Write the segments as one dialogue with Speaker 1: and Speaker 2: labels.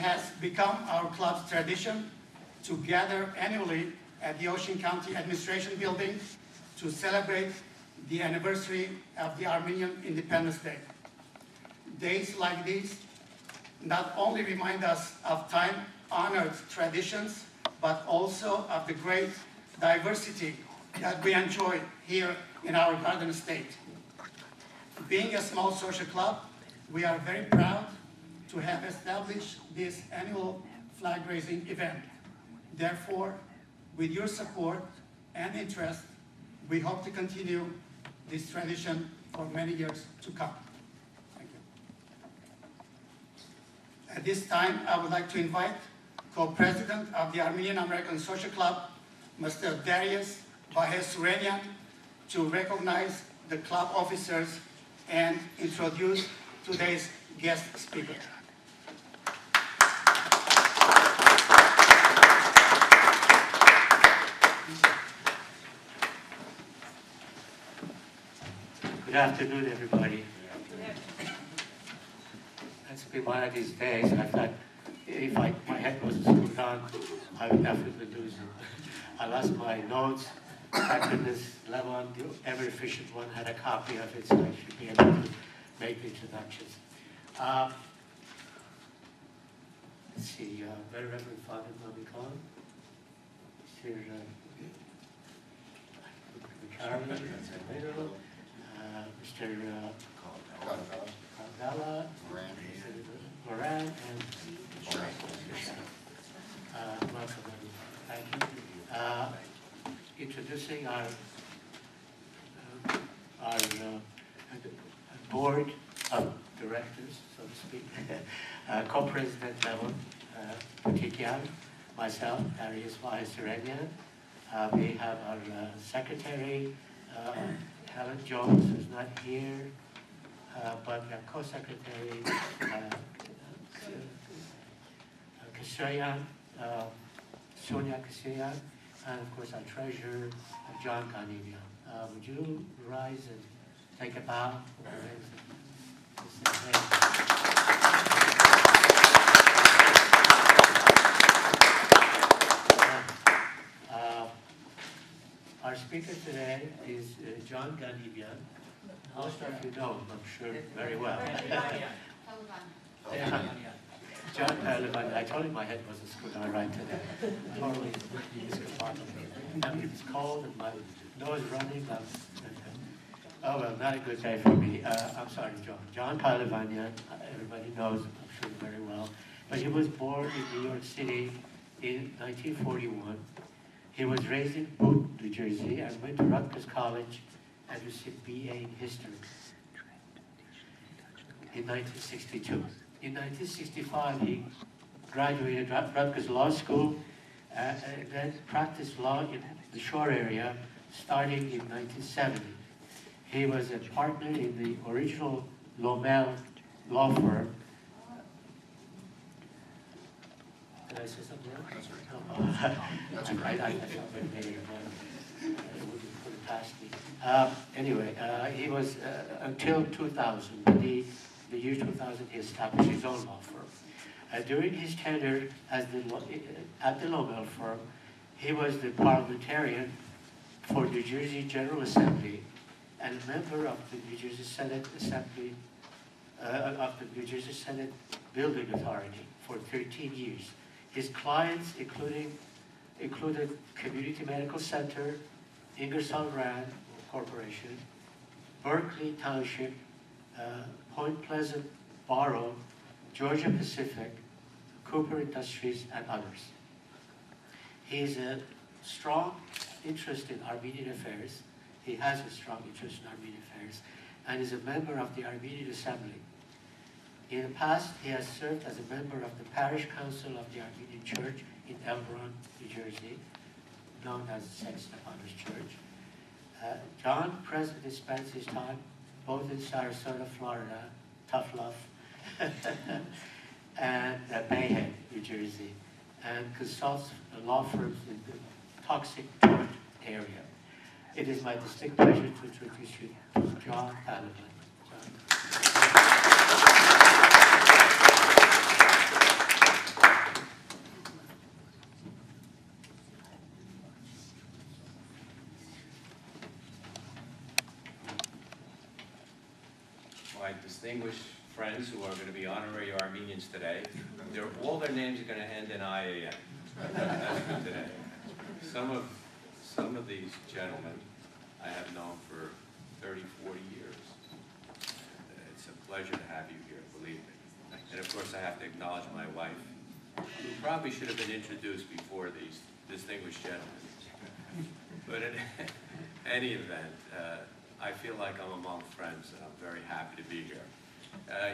Speaker 1: has become our club's tradition to gather annually at the Ocean County Administration Building to celebrate the anniversary of the Armenian Independence Day. Days like these not only remind us of time-honored traditions, but also of the great diversity that we enjoy here in our Garden State. Being a small social club, we are very proud to have established this annual flag-raising event. Therefore, with your support and interest, we hope to continue this tradition for many years to come. Thank you. At this time, I would like to invite co-president of the Armenian American Social Club, Mr. Darius Vahesurenian, to recognize the club officers and introduce today's guest speaker.
Speaker 2: Good afternoon, everybody. It's been one of these days. I thought if my head wasn't screwed on, I would definitely lose it. I lost my notes. Thank goodness Levon, the ever-efficient one, had a copy of it, so I should be able to make the introductions. Let's see, Very Reverend Father Bobby Khan, Mr. Carolyn, Mr. Caldala, Moran, and welcome, everyone. Thank you. Introducing our board of directors, so to speak, co-president Levon Patikian, myself, Darius Vahesurenian. We have our secretary, Helen Jones, who's not here, but our co-secretary, Kasrayan, Sonia Kasrayan, and of course our treasurer, John Ganivian. Would you rise and take a bow? Our speaker today is John Ganivian. Most of you know him, I'm sure, very well. John Taliban, I told him my head wasn't screwed on right today. Totally it's cold and my nose running. Oh well, not a good day for me. I'm sorry, John. John Taliban, everybody knows, I'm sure very well. But he was born in New York City in 1941. He was raised in Booth, New Jersey, and went to Rutgers College and received BA in History in 1962. In 1965, he graduated Rutgers Law School and then practiced law in the Shore area starting in 1970. He was a partner in the original Lomel law firm. Did I say something wrong? That's right. I made it wouldn't put it past me. Anyway, he was until 2000. The year 2000, he established his own law firm. During his tenure at the Lomel firm, he was the parliamentarian for New Jersey General Assembly and a member of the New Jersey Senate Assembly of the New Jersey Senate Building Authority for 13 years. His clients included Community Medical Center, Ingersoll Rand Corporation, Berkeley Township, Point Pleasant Borough, Georgia Pacific, Cooper Industries, and others. He has a strong interest in Armenian affairs. He has a strong interest in Armenian affairs and is a member of the Armenian Assembly. In the past, he has served as a member of the Parish Council of the Armenian Church in Elbron, New Jersey, known as St. Stephanos Church. John presently spends his time both in Sarasota, Florida, tough love, and Bayhead, New Jersey, and consults law firms in the toxic tort area. It is my distinct pleasure to introduce you to John Taliban. John.
Speaker 3: distinguished friends who are going to be honorary Armenians today. All their names are going to end in IAN. That's for today. Some of these gentlemen I have known for 30, 40 years. It's a pleasure to have you here, believe me. And of course I have to acknowledge my wife, who probably should have been introduced before these distinguished gentlemen. But in any event, I feel like I'm among friends, and I'm very happy to be here.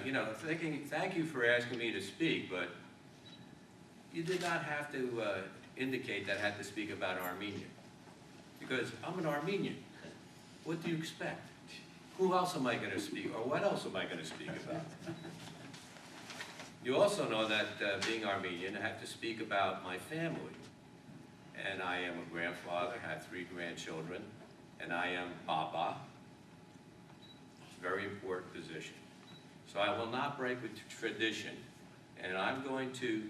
Speaker 3: You know, thank you for asking me to speak, but you did not have to indicate that I had to speak about Armenia, because I'm an Armenian. What do you expect? Who else am I going to speak, or what else am I going to speak about? You also know that being Armenian, I have to speak about my family. And I am a grandfather, have 3 grandchildren, and I am Baba. It's a very important position. So I will not break with tradition, and I'm going to,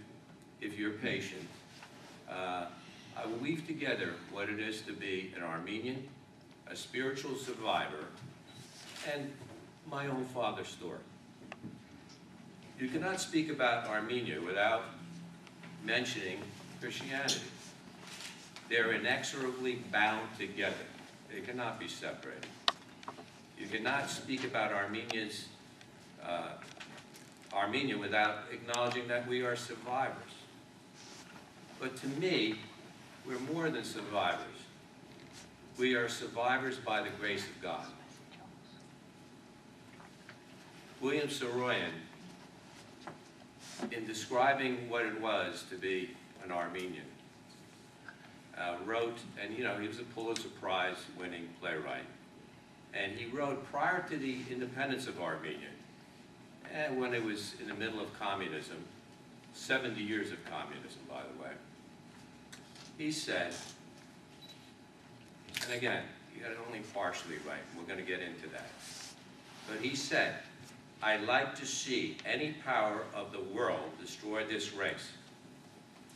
Speaker 3: if you're patient, I will weave together what it is to be an Armenian, a spiritual survivor, and my own father's story. You cannot speak about Armenia without mentioning Christianity. They're inexorably bound together. They cannot be separated. You cannot speak about Armenia without acknowledging that we are survivors. But to me, we're more than survivors. We are survivors by the grace of God. William Saroyan, in describing what it was to be an Armenian, wrote, and you know, he was a Pulitzer Prize winning playwright, and he wrote prior to the independence of Armenia, and when it was in the middle of communism, 70 years of communism, by the way, he said, and again, you got it only partially right, we're going to get into that, but he said, "I like to see any power of the world destroy this race.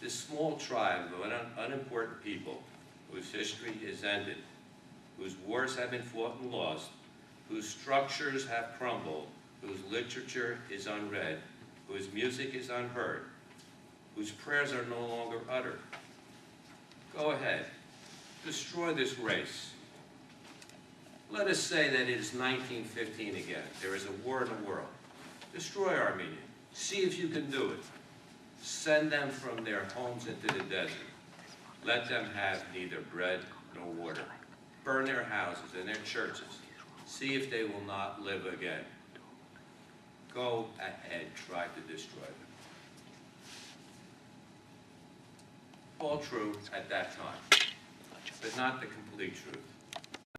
Speaker 3: This small tribe of unimportant people whose history is ended, whose wars have been fought and lost, whose structures have crumbled, whose literature is unread, whose music is unheard, whose prayers are no longer uttered. Go ahead, destroy this race. Let us say that it is 1915 again. There is a war in the world. Destroy Armenia. See if you can do it. Send them from their homes into the desert. Let them have neither bread nor water. Burn their houses and their churches. See if they will not live again. Go ahead, try to destroy them." All true at that time, but not the complete truth.